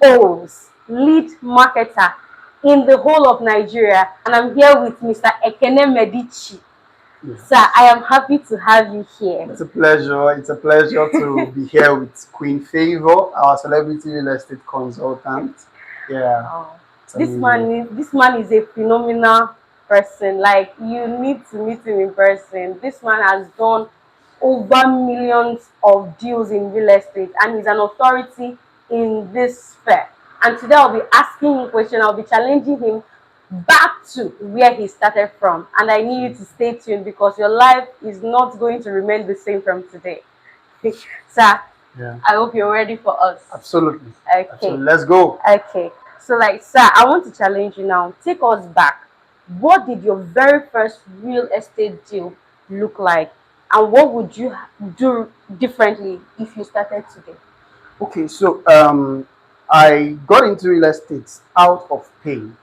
CEOs, lead marketer in the whole of Nigeria. And I'm here with Mr. Ekene Medici. Yes. Sir, I am happy to have you here. It's a pleasure. It's a pleasure to be here with Queen Favor, our celebrity real estate consultant. Yeah, Oh, it's amazing. this man is a phenomenal person. Like, you need to meet him in person. This man has done over millions of deals in real estate, and he's an authority in this sphere. And today I'll be asking him questions. I'll be challenging him back to where he started from. And I need you to stay tuned because your life is not going to remain the same from today. Sir, Yeah, I hope you're ready for us. absolutely. Okay. Absolutely. Let's go. Okay. So, like, sir, I want to challenge you now. Take us back. What did your very first real estate deal look like? And what would you do differently if you started today? Okay, so I got into real estate out of pain.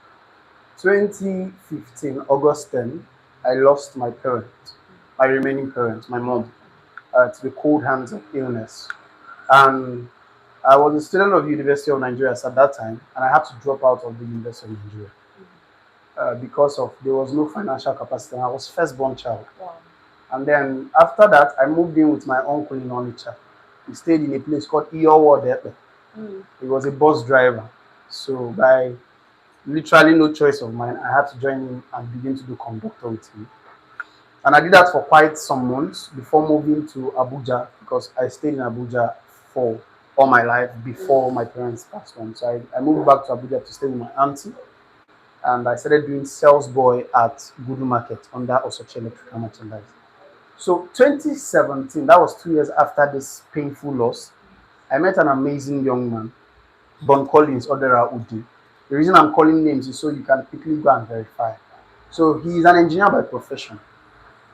2015, August 10, I lost my parent, my remaining parent, my mom, to the cold hands of illness. And I was a student of the University of Nigeria at that time, and I had to drop out of the University of Nigeria because of there was no financial capacity. And I was firstborn child, Wow. and then after that, I moved in with my uncle in Onitsha. We stayed in a place called Iyowo. Mm. He was a bus driver, so by literally no choice of mine, I had to join him and begin to do conductor with him. And I did that for quite some months before moving to Abuja because I stayed in Abuja for all my life before my parents passed on. So I moved back to Abuja to stay with my auntie, and I started doing sales boy at Gudu Market under Osochi Electrical Merchandise. So 2017, that was 2 years after this painful loss, I met an amazing young man, Bon Collins Odera Udi. The reason I'm calling names is so you can quickly go and verify. So he is an engineer by profession.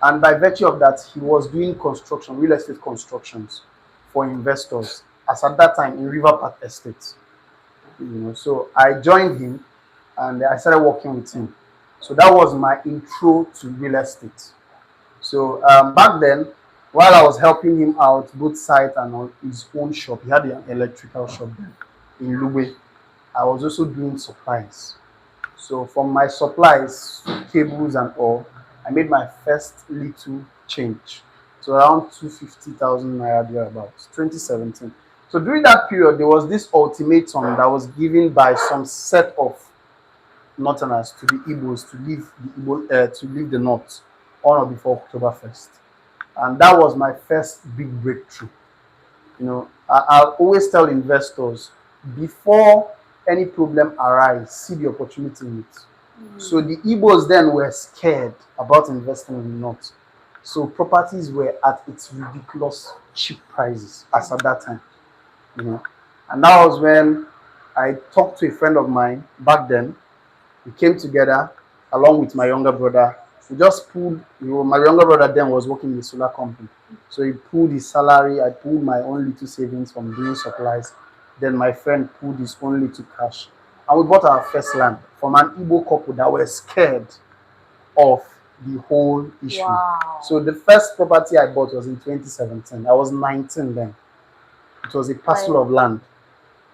And by virtue of that, he was doing construction, real estate constructions for investors, as at that time in River Park Estates. So I joined him and I started working with him. So that was my intro to real estate. So back then, while I was helping him out, both site and on his own shop, he had an electrical shop then in Lugbe. I was also doing supplies. So from my supplies, cables and all, I made my first little change. So around 250,000 naira thereabouts, 2017. So during that period, there was this ultimatum that was given by some set of Northerners to the Igbos to leave the North on or before October 1st. And that was my first big breakthrough. I always tell investors before any problem arise, see the opportunity in it. So the Igbos then were scared about investing in the North. So properties were at its ridiculous cheap prices as at that time. You know. And that was when I talked to a friend of mine back then. We came together along with my younger brother. We just pulled, my younger brother then was working in the solar company. So he pulled his salary, I pulled my own little savings from doing supplies. Then my friend pulled his own little cash. And we bought our first land from an Igbo couple that were scared of the whole issue. Wow. So the first property I bought was in 2017. I was 19 then. It was a parcel of land,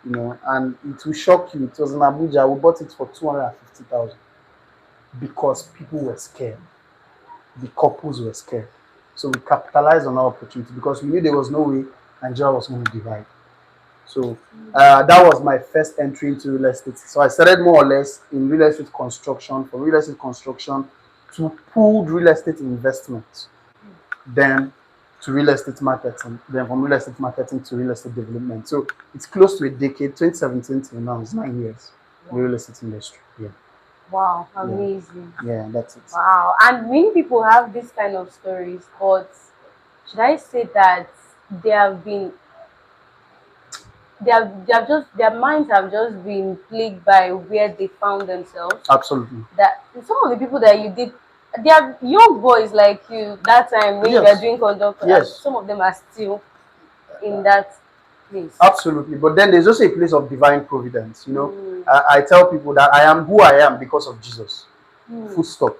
and it will shock you. It was in Abuja. We bought it for 250,000 because people were scared. The couples were scared. So we capitalized on our opportunity because we knew there was no way Nigeria was going to divide. So that was my first entry into real estate. So I started more or less in real estate construction, from real estate construction to pooled real estate investment, then to real estate marketing, then from real estate marketing to real estate development. So it's close to a decade, 2017 till now, it's 9 years in the real estate industry. Yeah. Wow, amazing. Yeah, that's it. Wow. And many people have this kind of stories, but should I say that they have been they have just their minds have just been plagued by where they found themselves. Absolutely. That some of the people that you did, they are young boys like you that time when you were doing conductor. Yes. Some of them are still in that place. Absolutely. But then there's also a place of divine providence. I tell people that I am who I am because of Jesus. Full stop.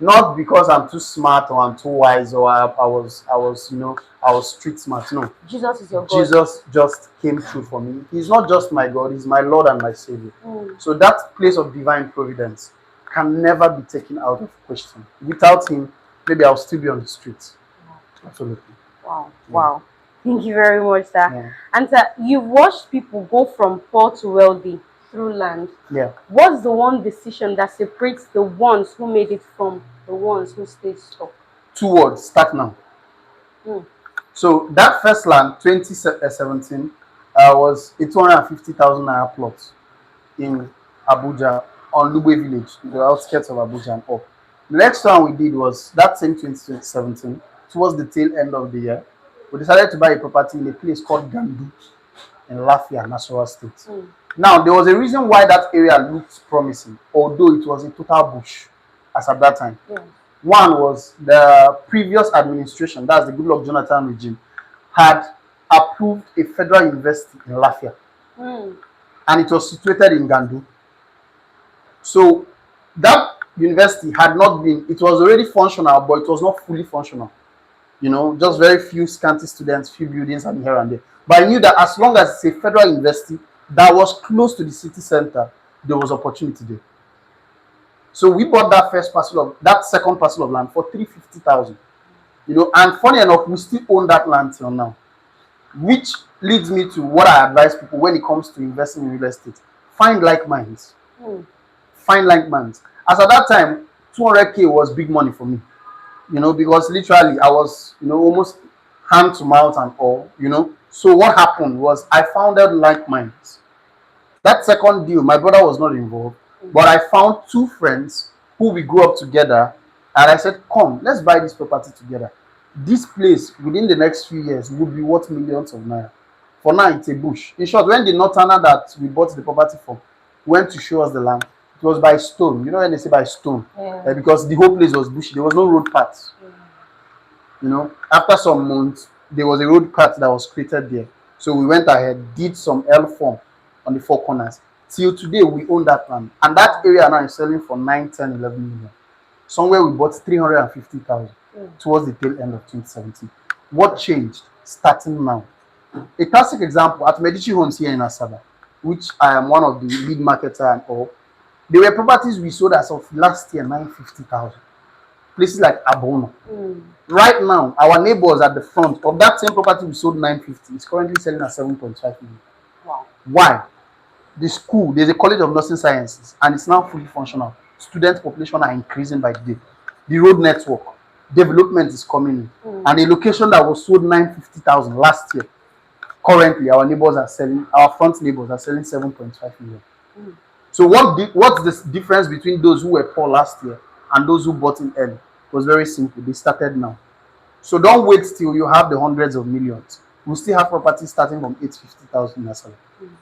Not because I'm too smart or I'm too wise or I was I was street smart. No, Jesus is your God. Jesus just came through for me. He's not just my God, he's my Lord and my Savior. Mm. So that place of divine providence can never be taken out of question. Without him, maybe I'll still be on the streets. Absolutely. Wow, Yeah. wow. Thank you very much, sir. Yeah. And sir, you've watched people go from poor to wealthy through land. Yeah. What's the one decision that separates the ones who made it from the ones who stayed stuck? 2 words, start now. Mm. So that first land, 2017, was a 250,000 naira plot in Abuja on Lugbe village, the outskirts of Abuja and up. The next one we did was that same 2017, towards the tail end of the year. We decided to buy a property in a place called Gandu in Lafia, Nasarawa State. Mm. Now, there was a reason why that area looked promising, although it was a total bush as at that time. Yeah. One was the previous administration, that's the Goodluck Jonathan regime, had approved a federal university in Lafia, Mm. and it was situated in Gandu. So that university had not been, it was already functional, but it was not fully functional. Just very few scanty students, few buildings, and here and there. But I knew that as long as it's a federal university that was close to the city center, there was opportunity there. So we bought that second parcel of land for 350,000. And funny enough, we still own that land till now, which leads me to what I advise people when it comes to investing in real estate: find like minds. Mm. Find like minds. As at that time, 200K was big money for me. Because literally I was, almost hand to mouth and all. So what happened was I founded like minds. That second deal, my brother was not involved, but I found two friends who we grew up together, and I said, come, let's buy this property together. This place within the next few years will be worth millions of naira. For now, it's a bush. In short, when the northerner that we bought the property from went to show us the land, it was by stone. You know when they say by stone? Yeah. Because the whole place was bushy. There was no road path. After some months, there was a road path that was created there. So we went ahead, did some L form on the four corners. Till today, we own that land. And that area now is selling for 9, 10, 11 million. Somewhere we bought 350,000 towards the tail end of 2017. What changed? Starting now. A classic example at Medici Homes here in Asaba, which I am one of the lead marketer and all. There were properties we sold as of last year, 950,000. Places like Abono. Right now, our neighbors at the front of that same property we sold 950 is currently selling at 7.5 million. Wow. Why? The school, there's a college of nursing sciences, and it's now fully functional. Student population are increasing by the day. The road network, development is coming in. And a location that was sold 950,000 last year, currently our front neighbors are selling 7.5 million. So what's the difference between those who were poor last year and those who bought in early? It was very simple. They started now. So don't wait till you have the hundreds of millions. We still have properties starting from 850,000 naira.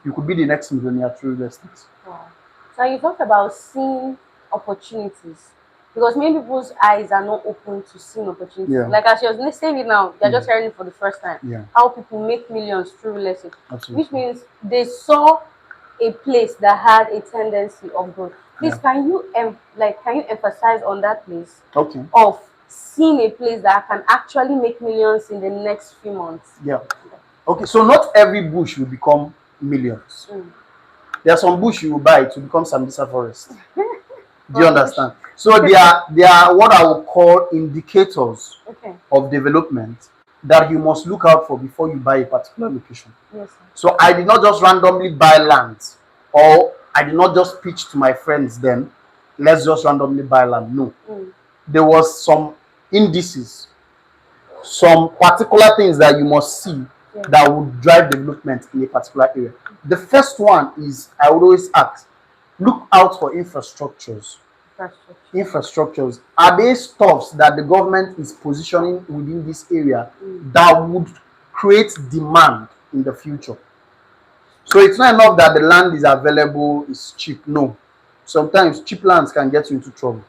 You could be the next millionaire through real estate. Wow. So you talked about seeing opportunities, because many people's eyes are not open to seeing opportunities. Yeah. Like as you're saying it now, they're just hearing it for the first time. Yeah. How people make millions through real estate, Absolutely. which means they saw a place that had a tendency of growth. Please, Yeah. can you emphasize on that place? Okay. Of seeing a place that can actually make millions in the next few months. Yeah. Okay. So not every bush will become millions. There are some bush you will buy to become Sambisa forest. Do you understand? So they are what I would call indicators of development that you must look out for before you buy a particular location. Yes, sir. So I did not just randomly buy land, or I did not just pitch to my friends then, let's just randomly buy land. No. There was some indices, some particular things that you must see that would drive development in a particular area. The first one is, I would always ask, look out for infrastructures. Infrastructures. Are they stuffs that the government is positioning within this area that would create demand in the future? So it's not enough that the land is available, is cheap. No. Sometimes cheap lands can get you into trouble.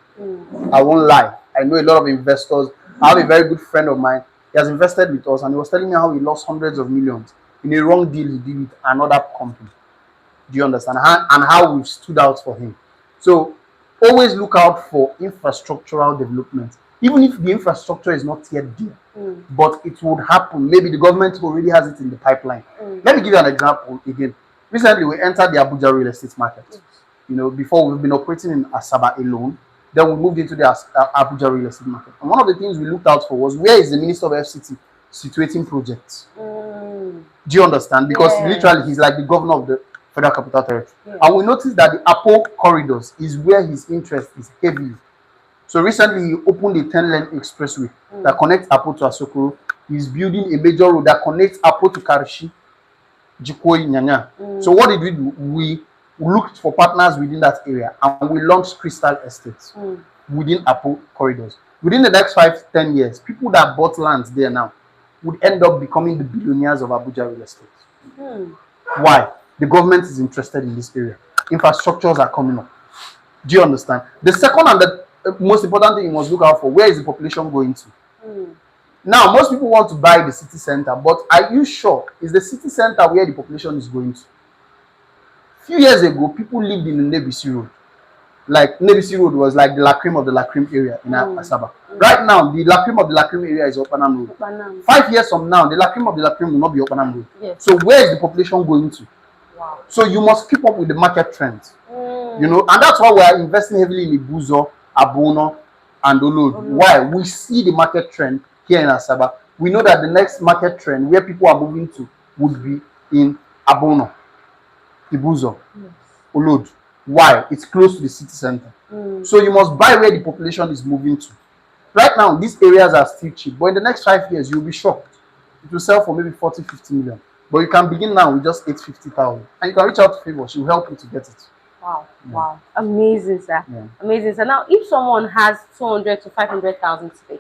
I won't lie. I know a lot of investors. I have a very good friend of mine. He has invested with us, and he was telling me how he lost hundreds of millions in a wrong deal he did with another company. Do you understand? And how we stood out for him. So always look out for infrastructural development, even if the infrastructure is not yet there, but it would happen. Maybe the government already has it in the pipeline. Let me give you an example again. Recently, we entered the Abuja real estate market. Before we've been operating in Asaba alone, then we moved into the Abuja real estate market. And one of the things we looked out for was, where is the Minister of FCT situating projects? Do you understand? Because literally he's like the governor of the Federal Capital Territory. And we noticed that the Apo corridors is where his interest is heavy. So recently he opened a 10-lane expressway that connects Apo to Asokoro. He's building a major road that connects Apo to Karishi, Jikoi, Nyanya. So what did we do? We looked for partners within that area and we launched Crystal Estates within Apo corridors. Within the next 5-10 years, people that bought lands there now would end up becoming the billionaires of Abuja real estate. Why? The government is interested in this area. Infrastructures are coming up. Do you understand? The second and the most important thing you must look out for, where is the population going to? Now, most people want to buy the city center, but are you sure is the city center where the population is going to? A few years ago, people lived in the Nebisi Road. Like Nebisi Road was like the La Creme of the La Creme area in Asaba. Right now, the La Creme of the La Creme area is Opanam Road. 5 years from now, the La Creme of the La Creme will not be Opanam Road. So where is the population going to? So you must keep up with the market trends. And that's why we are investing heavily in Ibuzo, Abono, and Olod. Why? We see the market trend here in Asaba. We know that the next market trend where people are moving to would be in Abono, Ibuzo, Olod. Why? It's close to the city center. So you must buy where the population is moving to. Right now, these areas are still cheap, but in the next 5 years, you'll be shocked. It will sell for maybe 40-50 million. But you can begin now with just 850,000. And you can reach out to Favor. She will help you to get it. Wow. Amazing, sir. Amazing. So now, if someone has 200 to 500,000 today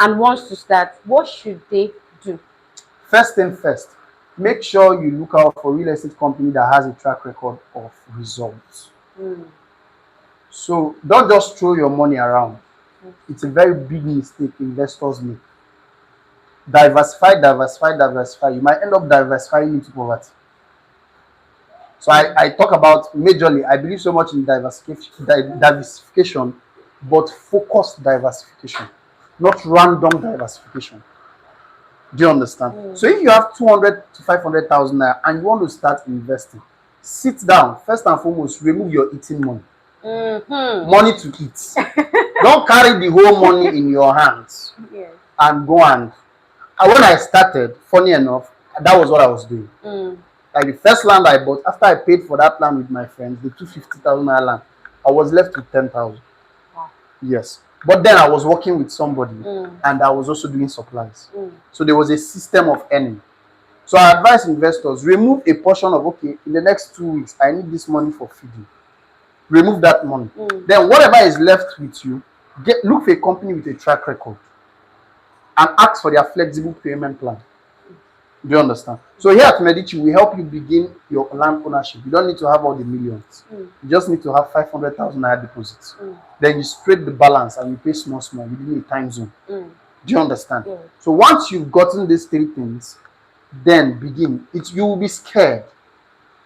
and wants to start, what should they do? First thing first, make sure you look out for real estate company that has a track record of results. So don't just throw your money around. It's a very big mistake investors make. Diversify. You might end up diversifying into poverty. So I talk about majorly, I believe so much in diversification, but focused diversification, not random diversification. Do you understand? So if you have 200 to 500,000 naira and you want to start investing, sit down. First and foremost, remove your eating money. Money to eat. Don't carry the whole money in your hands and go and when I started, funny enough, that was what I was doing. Like the first land I bought, after I paid for that land with my friends, the 250,000 land, I was left with 10,000. Yes. But then I was working with somebody and I was also doing supplies. So there was a system of earning. So I advise investors, remove a portion of, okay, in the next 2 weeks, I need this money for feeding. Remove that money. Then whatever is left with you, look for a company with a track record and ask for their flexible payment plan. Do you understand? So here at Medici, we help you begin your land ownership. You don't need to have all the millions. You just need to have 500,000 naira deposits. Then you spread the balance and you pay small within a time zone. Do you understand? So once you've gotten these 3 things, then begin. You will be scared.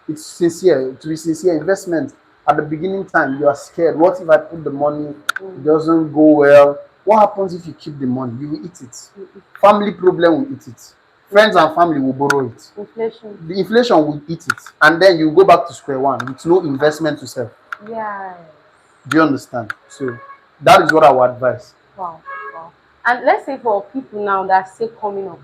It's sincere. To be sincere, investment at the beginning time, you are scared. What if I put the money, it doesn't go well? What happens if you keep the money? You will eat it. Family problem will eat it. Friends and family will borrow it. The inflation will eat it. And then you go back to square one with no investment to sell. Do you understand? So that is what I would advise. Wow. And let's say for people now that are still coming up,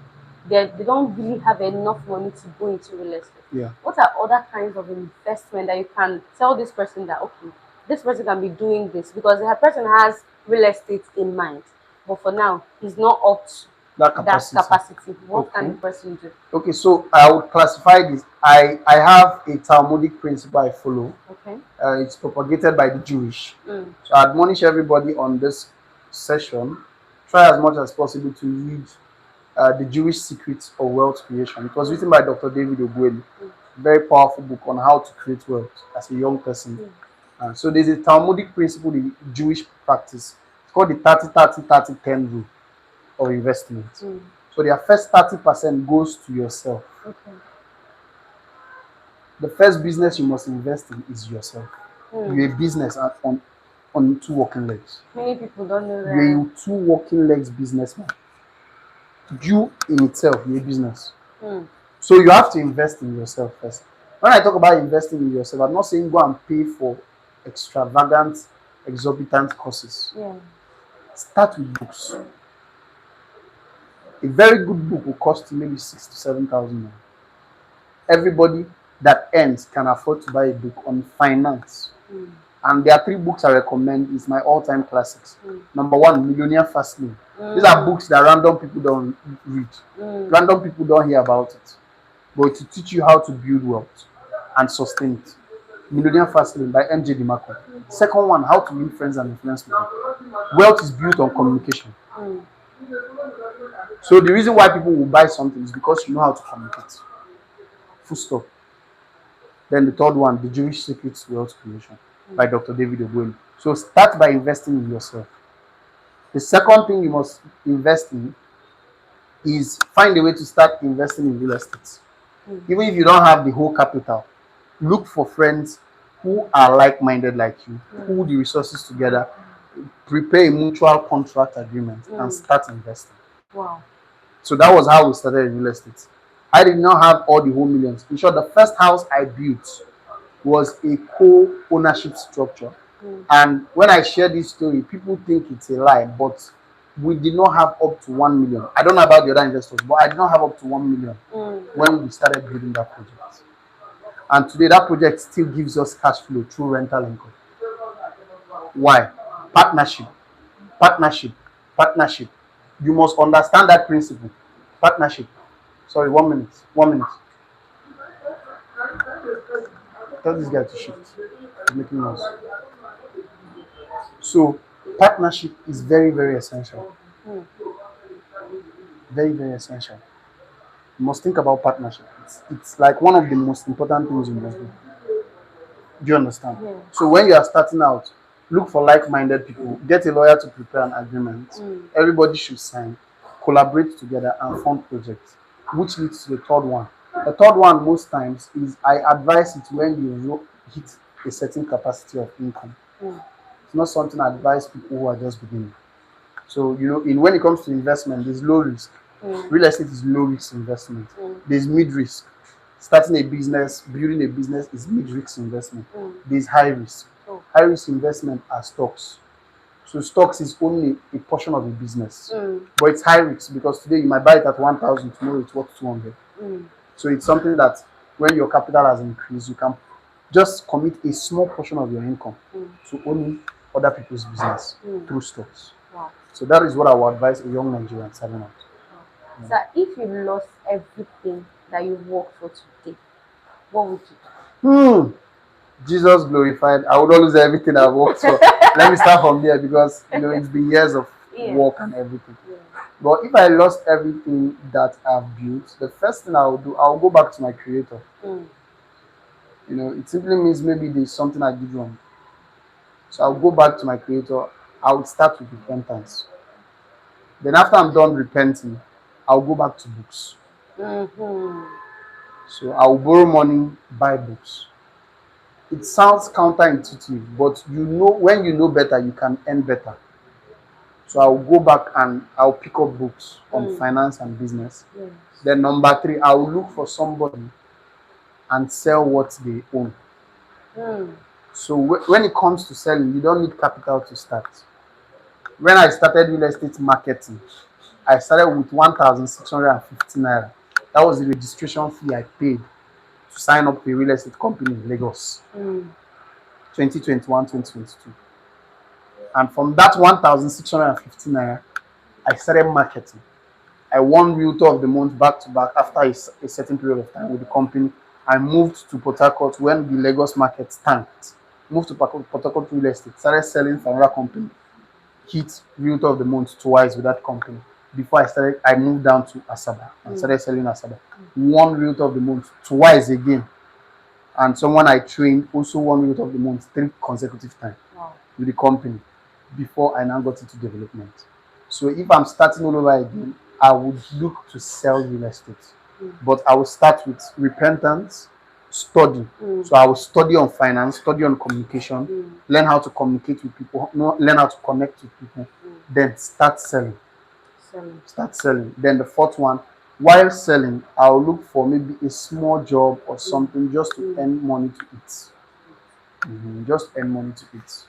they don't really have enough money to go into real estate. What are other kinds of investment that you can tell this person that, okay, this person can be doing this? Because the person has real estate in mind, but for now, he's not up to that capacity. What can the person do? Okay, so I would classify this. I have a Talmudic principle I follow. It's propagated by the Jewish. So I admonish everybody on this session, try as much as possible to read the Jewish Secrets of Wealth Creation. It was written by Dr. David Ogweli. Very powerful book on how to create wealth as a young person. So there's a Talmudic principle in Jewish practice. It's called the 30-30-30-10 rule of investment. So their first 30% goes to yourself. The first business you must invest in is yourself. You're a business on two working legs. Many people don't know You're that. a two working legs businessman. You in itself, you're a business. Hmm. So you have to invest in yourself first. When I talk about investing in yourself, I'm not saying go and pay for extravagant, exorbitant courses. Yeah. Start with books. A very good book will cost you maybe 6 to 7,000 naira. Everybody that earns can afford to buy a book on finance. Hmm. And there are three books I recommend. It's my all-time classics. Hmm. Number one, Millionaire Fast Lane. These are books that random people don't read. Random people don't hear about it. But to teach you how to build wealth and sustain it. Millionaire Fast Lane by MJ DeMarco. Second one, How to Win Friends and Influence People. Wealth is built on communication. Hmm. So the reason why people will buy something is because you know how to communicate. Full stop. Then the third one, The Jewish Secrets to Wealth Creation by Dr. David Obuelu. So start by investing in yourself. The second thing you must invest in is find a way to start investing in real estate. Even if you don't have the whole capital, look for friends who are like-minded like you, pool the resources together, prepare a mutual contract agreement, and start investing. Wow. So that was how we started in real estate. I did not have all the whole millions. In short, the first house I built was a co-ownership structure. And when I share this story, people think it's a lie, but we did not have up to 1 million. I don't know about the other investors, but I did not have up to 1 million when we started building that project. And today that project still gives us cash flow through rental income. Why? Partnership, partnership, partnership. You must understand that principle. Partnership. Sorry, 1 minute. 1 minute. Tell this guy to shift. He's making noise. So partnership is very, very essential. Very, very essential. You must think about partnership. It's like one of the most important things you must do. Do you understand? Yeah. So when you are starting out, look for like-minded people. Get a lawyer to prepare an agreement. Everybody should sign, collaborate together, and fund projects, which leads to the third one. The third one, most times, is I advise it when you hit a certain capacity of income. It's not something I advise people who are just beginning. So, when it comes to investment, there's low risk. Real estate is low risk investment. There's mid risk. Starting a business, building a business is mid risk investment. There's high risk. High risk investment are stocks. So stocks is only a portion of a business, but it's high risk because today you might buy it at 1,000, tomorrow it's worth 200. So it's something that when your capital has increased, you can just commit a small portion of your income to owning other people's business through stocks. Wow. So that is what I would advise a young Nigerian starting out. So if you lost everything that you've worked for today, what would you do? Jesus glorified. I would not lose everything I've worked for. Let me start from there because it's been years of work and everything. But if I lost everything that I've built, the first thing I will do, I'll go back to my creator. It simply means maybe there's something I did wrong. So I'll go back to my creator. I would start with repentance. Then after I'm done repenting, I'll go back to books. So I'll borrow money, buy books. It sounds counterintuitive, but when you know better, you can earn better. So I'll go back and I'll pick up books on finance and business. Then number 3, I'll look for somebody and sell what they own. So when it comes to selling, you don't need capital to start. When I started real estate marketing, I started with 1,650 naira. That was the registration fee I paid to sign up a real estate company in Lagos, 2021, 2022. And from that 1,650 naira, I started marketing. I won Realtor of the Month back to back after a certain period of time with the company. I moved to Port Harcourt when the Lagos market tanked. Moved to Port Harcourt Real Estate, started selling for another company. Hit Realtor of the Month twice with that company. Before I moved down to Asaba and started selling Asaba. Won Realtor of the Month twice again. And someone I trained also won Realtor of the Month 3 consecutive times with the company before I now got into development. So if I'm starting all over again, I would look to sell real estate. But I will start with repentance, study. Mm. So I will study on finance, study on communication, Mm. learn how to communicate with people, learn how to connect with people, then start selling. Selling. Start selling. Then the fourth one, while selling, I'll look for maybe a small job or something just to earn money to eat. Just earn money to eat.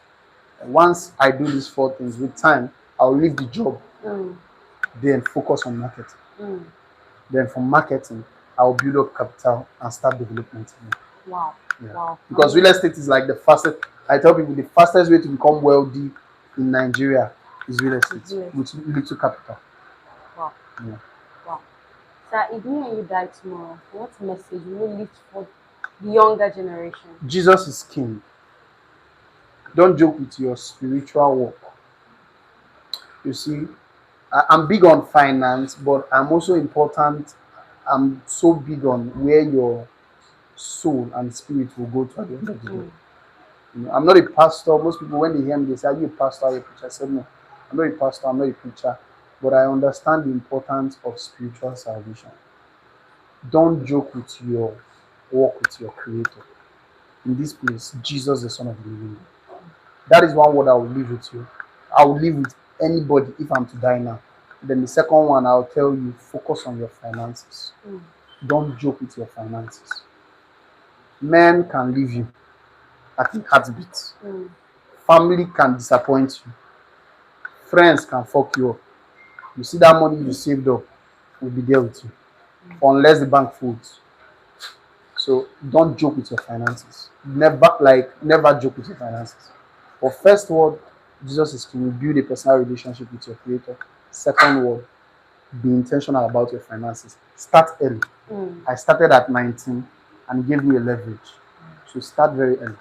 And once I do these four things, with time, I'll leave the job, Mm. then focus on marketing. Mm. Then from marketing, I'll build up capital and start development. Wow. Yeah. Wow. Because real estate is like the fastest. I tell people the fastest way to become wealthy in Nigeria is real estate with little capital. Wow. Yeah. Wow. Sir, if me and you die tomorrow, what message will you leave for the younger generation? Jesus is king. Don't joke with your spiritual work. You see, I'm big on finance, but I'm also important. I'm so big on where your soul and spirit will go to at the end of the day. I'm not a pastor. Most people, when they hear me, they say, "Are you a pastor? Are you a preacher?" I said, "No, I'm not a pastor. I'm not a preacher, but I understand the importance of spiritual salvation. Don't joke with your walk with your Creator. In this place, Jesus, the Son of the Living God. That is one word I will leave with you. I will leave with anybody if I'm to die now. Then the second one, I'll tell you, focus on your finances. Don't joke with your finances. Men can leave you at a heartbeat. Family can disappoint you. Friends can fuck you up. You see that money you saved up will be there with you unless the bank folds. So don't joke with your finances. Never joke with your finances. But first word, Jesus is to build a personal relationship with your creator. Second word, be intentional about your finances. Start early. I started at 19 and it gave me a leverage. So start very early.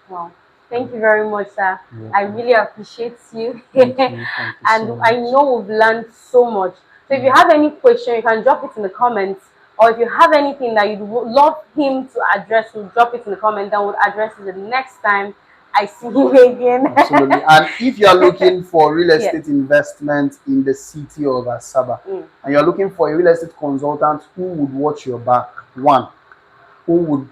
Wow. Thank you very much, sir. You're I welcome. really appreciate you. Thank you. Thank you so And I much. know we've learned so much. So if you have any question, you can drop it in the comments. Or if you have anything that you'd love him to address, we'll drop it in the comment. Then we'll address it the next time I see you again. Absolutely. And if you are looking for real Yes. estate investment in the city of Asaba, and you're looking for a real estate consultant who would watch your back, one, who would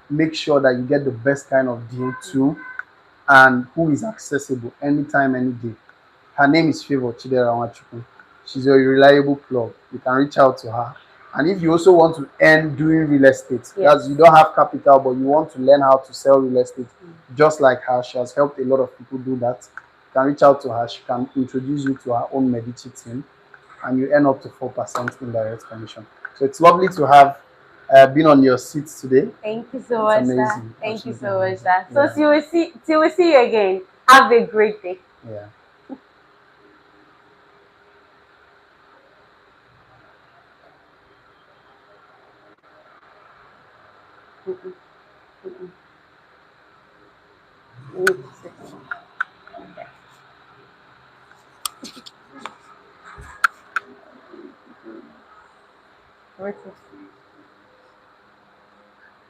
make sure that you get the best kind of deal, two, and who is accessible anytime, any day. Her name is Favor Chidera Nwachukwu. She's a reliable plug. You can reach out to her. And if you also want to earn doing real estate, that's you don't have capital, but you want to learn how to sell real estate, just like her, she has helped a lot of people do that. You can reach out to her. She can introduce you to her own Medici team, and you earn up to 4% indirect commission. So it's lovely to have been on your seat today. Thank you so It's much, sir. amazing. Thank you Absolutely so much, amazing. sir. So Yeah. till we see you again. Have a great day. Yeah. Okay.